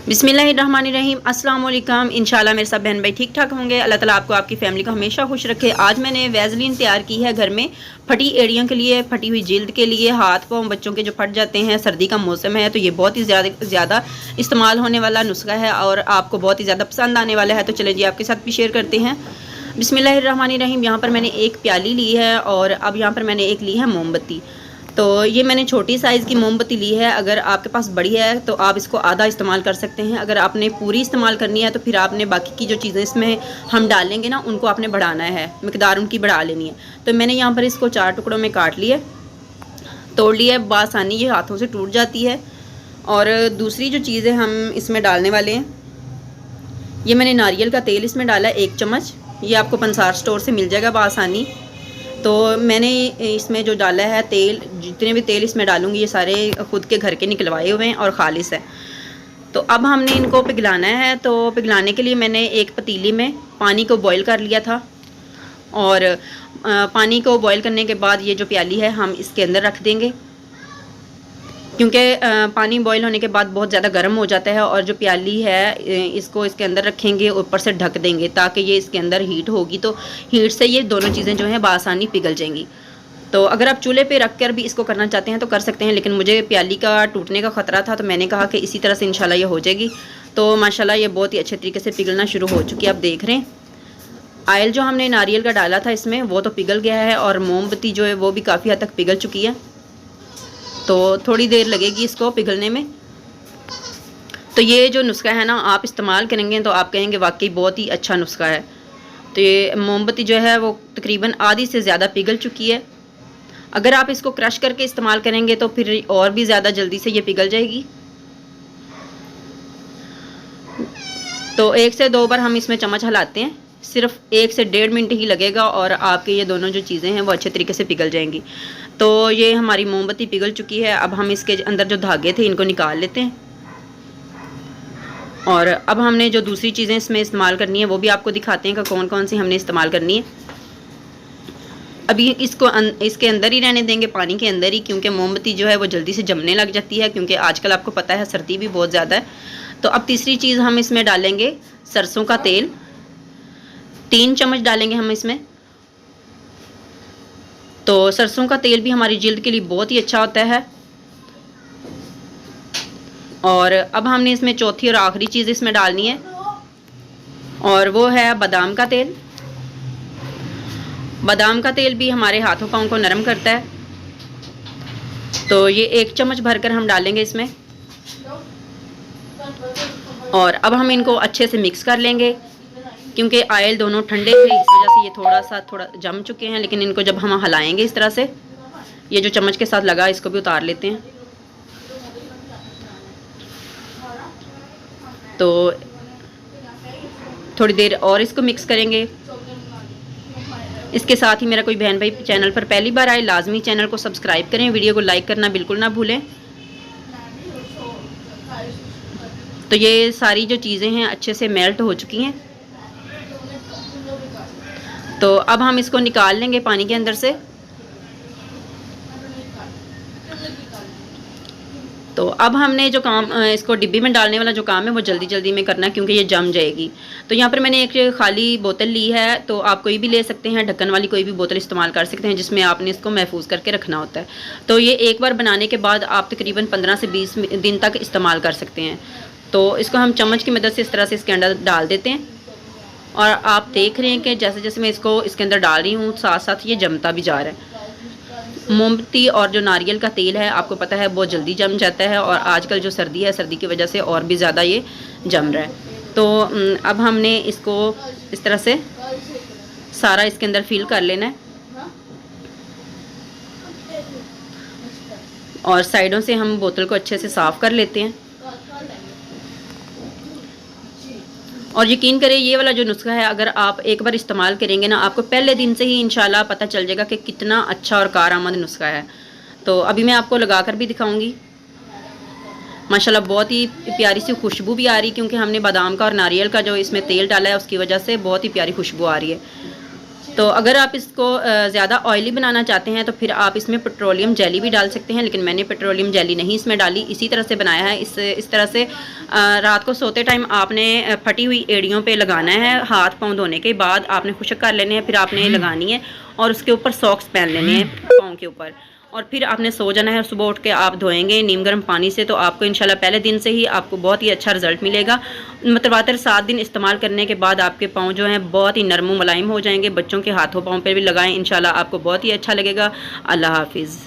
बिस्मिल्लाहिर्रहमानिर्रहीम अस्सलाम वालेकुम। इंशाल्लाह मेरे सब बहन भाई ठीक ठाक होंगे। अल्लाह ताला आपको आपकी फ़ैमिली को हमेशा खुश रखे। आज मैंने वैज़लीन तैयार की है घर में फटी एड़ियों के लिए, फटी हुई जिल्द के लिए, हाथ पाँव बच्चों के जो फट जाते हैं, सर्दी का मौसम है तो ये बहुत ही ज़्यादा इस्तेमाल होने वाला नुस्खा है और आपको बहुत ही ज़्यादा पसंद आने वाला है। तो चले जी आपके साथ भी शेयर करते हैं। बिस्मिल्लाहिर्रहमानिर्रहीम। यहाँ पर मैंने एक प्याली ली है और अब यहाँ पर मैंने एक ली है मोमबत्ती। तो ये मैंने छोटी साइज़ की मोमबत्ती ली है। अगर आपके पास बड़ी है तो आप इसको आधा इस्तेमाल कर सकते हैं। अगर आपने पूरी इस्तेमाल करनी है तो फिर आपने बाकी की जो चीज़ें इसमें हम डालेंगे ना, उनको आपने बढ़ाना है, मिकदार उनकी बढ़ा लेनी है। तो मैंने यहाँ पर इसको 4 टुकड़ों में काट लिया, तोड़ लिया। बासानी ये हाथों से टूट जाती है। और दूसरी जो चीज़ें हम इसमें डालने वाले हैं, ये मैंने नारियल का तेल इसमें डाला है 1 चम्मच। ये आपको पंसार स्टोर से मिल जाएगा बासानी। तो मैंने इसमें जो डाला है तेल, जितने भी तेल इसमें डालूंगी ये सारे खुद के घर के निकलवाए हुए हैं और ख़ालिस है। तो अब हमने इनको पिघलाना है। तो पिघलाने के लिए मैंने एक पतीली में पानी को बॉईल कर लिया था और पानी को बॉईल करने के बाद ये जो प्याली है हम इसके अंदर रख देंगे, क्योंकि पानी बॉईल होने के बाद बहुत ज़्यादा गर्म हो जाता है। और जो प्याली है इसको इसके अंदर रखेंगे, ऊपर से ढक देंगे ताकि ये इसके अंदर हीट होगी तो हीट से ये दोनों चीज़ें जो हैं बआसानी पिघल जाएंगी। तो अगर आप चूल्हे पे रख कर भी इसको करना चाहते हैं तो कर सकते हैं, लेकिन मुझे प्याली का टूटने का ख़तरा था तो मैंने कहा कि इसी तरह से इंशाल्लाह ये हो जाएगी। तो माशाल्लाह ये बहुत ही अच्छे तरीके से पिघलना शुरू हो चुकी है। आप देख रहे हैं ऑयल जो हमने नारियल का डाला था इसमें वो तो पिघल गया है और मोमबत्ती जो है वो भी काफ़ी हद तक पिघल चुकी है। तो थोड़ी देर लगेगी इसको पिघलने में। तो ये जो नुस्खा है ना, आप इस्तेमाल करेंगे तो आप कहेंगे वाकई बहुत ही अच्छा नुस्खा है। तो ये मोमबत्ती जो है वो तकरीबन आधी से ज़्यादा पिघल चुकी है। अगर आप इसको क्रश करके इस्तेमाल करेंगे तो फिर और भी ज़्यादा जल्दी से ये पिघल जाएगी। तो 1 से 2 बार हम इसमें चम्मच हिलाते हैं, सिर्फ 1 से 1.5 मिनट ही लगेगा और आपके ये दोनों जो चीज़ें हैं वो अच्छे तरीके से पिघल जाएंगी। तो ये हमारी मोमबत्ती पिघल चुकी है। अब हम इसके अंदर जो धागे थे इनको निकाल लेते हैं और अब हमने जो दूसरी चीज़ें इसमें इस्तेमाल करनी है वो भी आपको दिखाते हैं कि कौन कौन सी हमने इस्तेमाल करनी है। अभी इसको इसके अंदर ही रहने देंगे, पानी के अंदर ही, क्योंकि मोमबत्ती जो है वो जल्दी से जमने लग जाती है, क्योंकि आजकल आपको पता है सर्दी भी बहुत ज़्यादा है। तो अब तीसरी चीज़ हम इसमें डालेंगे सरसों का तेल। 3 चम्मच डालेंगे हम इसमें। तो सरसों का तेल भी हमारी जिल्द के लिए बहुत ही अच्छा होता है। और अब हमने इसमें चौथी और आखिरी चीज़ इसमें डालनी है और वो है बादाम का तेल। बादाम का तेल भी हमारे हाथों पाँव को नरम करता है। तो ये 1 चम्मच भरकर हम डालेंगे इसमें और अब हम इनको अच्छे से मिक्स कर लेंगे, क्योंकि ऑयल दोनों ठंडे थे इस वजह से ये थोड़ा जम चुके हैं। लेकिन इनको जब हम हिलाएंगे इस तरह से, ये जो चम्मच के साथ लगा इसको भी उतार लेते हैं। तो थोड़ी देर और इसको मिक्स करेंगे। इसके साथ ही मेरा कोई बहन भाई चैनल पर पहली बार आए लाजमी चैनल को सब्सक्राइब करें, वीडियो को लाइक करना बिल्कुल ना भूलें। तो ये सारी जो चीज़ें हैं अच्छे से मेल्ट हो चुकी हैं। तो अब हम इसको निकाल लेंगे पानी के अंदर से। तो अब हमने जो काम इसको डिब्बी में डालने वाला जो काम है वो जल्दी जल्दी में करना है, क्योंकि ये जम जाएगी। तो यहाँ पर मैंने एक खाली बोतल ली है, तो आप कोई भी ले सकते हैं, ढक्कन वाली कोई भी बोतल इस्तेमाल कर सकते हैं जिसमें आपने इसको महफूज करके रखना होता है। तो ये एक बार बनाने के बाद आप तकरीबन 15 से 20 दिन तक इस्तेमाल कर सकते हैं। तो इसको हम चम्मच की मदद से इस तरह से इसके अंदर डाल देते हैं और आप देख रहे हैं कि जैसे जैसे मैं इसको इसके अंदर डाल रही हूँ साथ साथ ये जमता भी जा रहा है। मोमबत्ती और जो नारियल का तेल है आपको पता है बहुत जल्दी जम जाता है और आजकल जो सर्दी है, सर्दी की वजह से और भी ज़्यादा ये जम रहा है। तो अब हमने इसको इस तरह से सारा इसके अंदर फिल कर लेना है और साइडों से हम बोतल को अच्छे से साफ़ कर लेते हैं। और यकीन करें ये वाला जो नुस्खा है अगर आप एक बार इस्तेमाल करेंगे ना, आपको पहले दिन से ही इंशाल्लाह पता चल जाएगा कि कितना अच्छा और कारआमद नुस्खा है। तो अभी मैं आपको लगा कर भी दिखाऊंगी। माशाल्लाह बहुत ही प्यारी सी खुशबू भी आ रही, क्योंकि हमने बादाम का और नारियल का जो इसमें तेल डाला है उसकी वजह से बहुत ही प्यारी खुशबू आ रही है। तो अगर आप इसको ज़्यादा ऑयली बनाना चाहते हैं तो फिर आप इसमें पेट्रोलियम जेली भी डाल सकते हैं, लेकिन मैंने पेट्रोलियम जेली नहीं इसमें डाली, इसी तरह से बनाया है। इस तरह से रात को सोते टाइम आपने फटी हुई एड़ियों पे लगाना है। हाथ पाँव धोने के बाद आपने खुश्क कर लेने हैं, फिर आपने लगानी है और उसके ऊपर सॉक्स पहन लेने हैं पाँव के ऊपर, और फिर आपने सो जाना है। सुबह उठ के आप धोएंगे नीम गर्म पानी से, तो आपको इंशाल्लाह पहले दिन से ही आपको बहुत ही अच्छा रिजल्ट मिलेगा। मतवातर 7 दिन इस्तेमाल करने के बाद आपके पाँव जो हैं बहुत ही नरम मुलायम हो जाएंगे। बच्चों के हाथों पाँव पर भी लगाएं, इंशाल्लाह आपको बहुत ही अच्छा लगेगा। अल्लाह हाफिज़।